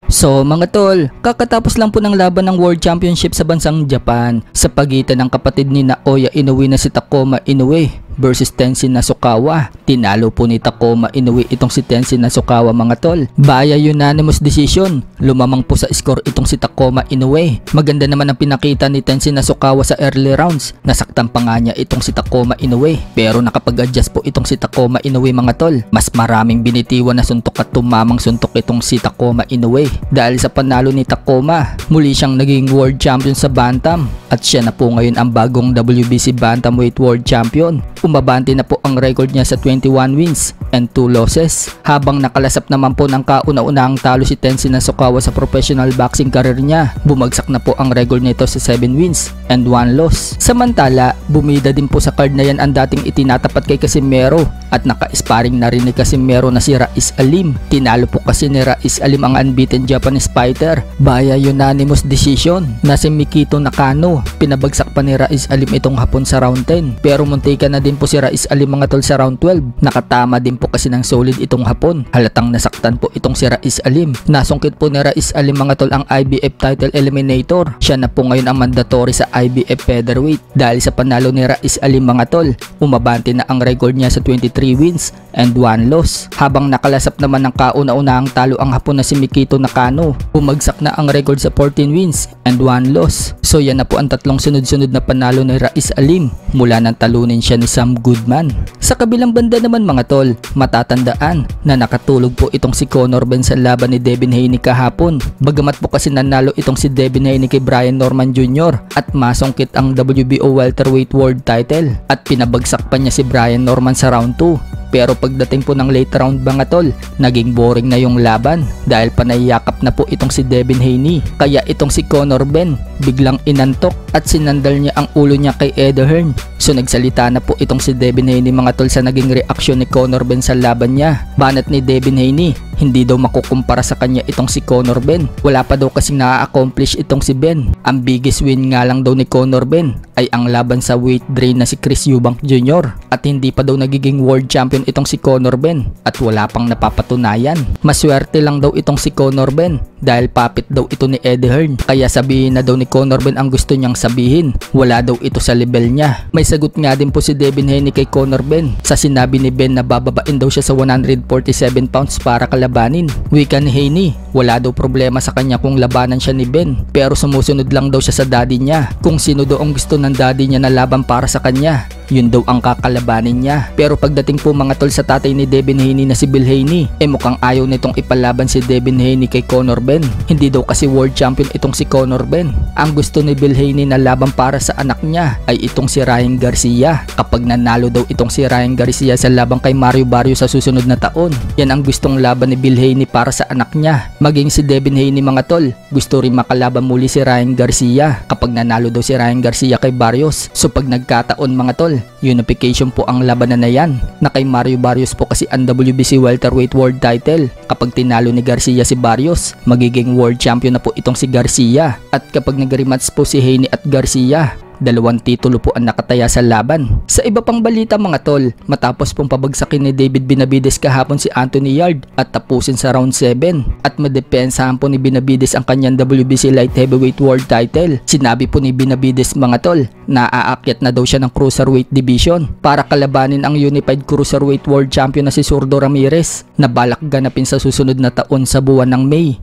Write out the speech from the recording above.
So mga tol, kakatapos lang po ng laban ng World Championship sa bansang Japan sa pagitan ng kapatid ni Naoya Inoue na si Takuma Inoue versus Tenshin Nasukawa. Tinalo po ni Takuma Inoue itong si Tenshin Nasukawa mga tol. Via unanimous decision, lumamang po sa score itong si Takuma Inoue. Maganda naman ang pinakita ni Tenshin Nasukawa sa early rounds. Nasaktan pa nga niya itong si Takuma Inoue. Pero nakapag-adjust po itong si Takuma Inoue mga tol. Mas maraming binitiwan na suntok at tumamang suntok itong si Takuma Inoue. Dahil sa panalo ni Takuma, muli siyang naging world champion sa Bantam. At siya na po ngayon ang bagong WBC Bantamweight World Champion. Umabante na po ang record niya sa 21 wins and 2 losses. Habang nakalasap naman po ng kauna-unahang talo si Tenshin Nasukawa sa professional boxing career niya. Bumagsak na po ang record nito sa 7 wins and 1 loss. Samantala, bumida din po sa card na yan ang dating itinatapat kay Casimero. At naka-sparring na rin ni Casimero na si Raiz Alim. Tinalo po kasi ni Raiz Alim ang unbeaten Japanese fighter via unanimous decision na si Mikito Nakano. Pinabagsak pa ni Raiz Alim itong hapon sa round 10. Pero muntika na din po si Raiz Alim mga tol sa round 12. Nakatama din po kasi ng solid itong hapon. Halatang nasaktan po itong si Raiz Alim. Nasungkit po ni Raiz Alim mga tol ang IBF title eliminator. Siya na po ngayon ang mandatory sa IBF featherweight. Dahil sa panalo ni Raiz Alim mga tol, umabante na ang record niya sa 23 wins and 1 loss. Habang nakalasap naman ng kauna-unahang talo ang hapon na si Mikito Nakano, bumagsak na ang record sa 14 wins and 1 loss. So yan na po ang tatlong sunod-sunod na panalo ni Raiz Alim mula nang talunin siya ni Sam Goodman. Sa kabilang banda naman mga tol, matatandaan na nakatulog po itong si Conor Benn sa laban ni Devin Haney kahapon. Bagamat po kasi nanalo itong si Devin Haney kay Brian Norman Jr. at masungkit ang WBO welterweight world title at pinabagsak pa niya si Brian Norman sa round 2. Pero pagdating po ng late round mga tol, naging boring na yung laban dahil panayakap na po itong si Devin Haney. Kaya itong si Conor Benn biglang inantok at sinandal niya ang ulo niya kay Eddie Hearn. So nagsalita na po itong si Devin Haney mga tol sa naging reaksyon ni Conor Benn sa laban niya. Banat ni Devin Haney, hindi daw makukumpara sa kanya itong si Conor Benn. Wala pa daw kasing na-accomplish itong si Benn. Ang biggest win nga lang daw ni Conor Benn ay ang laban sa weight drain na si Chris Eubank Jr. At hindi pa daw nagiging world champion itong si Conor Benn at wala pang napapatunayan. Maswerte lang daw itong si Conor Benn dahil papit daw ito ni Eddie Hearn. Kaya sabihin na daw ni Conor Benn ang gusto niyang sabihin. Wala daw ito sa level niya. May sagot nga din po si Devin Haney kay Conor Benn sa sinabi ni Benn na bababain daw siya sa 147 pounds para kalabanin. Wika ni Haney, wala daw problema sa kanya kung labanan siya ni Benn, pero sumusunod lang daw siya sa daddy niya. Kung sino daw ang gusto ng daddy niya na laban para sa kanya, yun daw ang kakalabanin niya. Pero pagdating po mga tol sa tatay ni Devin Haney na si Bill Haney, mukhang ayaw nitong ipalaban si Devin Haney kay Conor Benn. Hindi daw kasi world champion itong si Conor Benn. Ang gusto ni Bill Haney na laban para sa anak niya ay itong si Ryan Garcia. Kapag nanalo daw itong si Ryan Garcia sa laban kay Mario Barrios sa susunod na taon, yan ang gustong laban ni Bill Haney para sa anak niya. Maging si Devin Haney mga tol, gusto rin makalaban muli si Ryan Garcia kapag nanalo daw si Ryan Garcia kay Barrios. So pag nagkataon mga tol, unification po ang labanan na yan na kay Mario Barrios po kasi ang WBC welterweight world title. Kapag tinalo ni Garcia si Barrios, magiging world champion na po itong si Garcia. At kapag nag-rematch po si Haney at Garcia, 2 titulo po ang nakataya sa laban. Sa iba pang balita mga tol, matapos pong pabagsakin ni David Benavides kahapon si Anthony Yarde at tapusin sa round 7 at madepensahan po ni Benavides ang kanyang WBC light heavyweight world title, sinabi po ni Benavides mga tol na aakyat na daw siya ng cruiserweight division para kalabanin ang unified cruiserweight world champion na si Zurdo Ramirez na balak ganapin sa susunod na taon sa buwan ng May.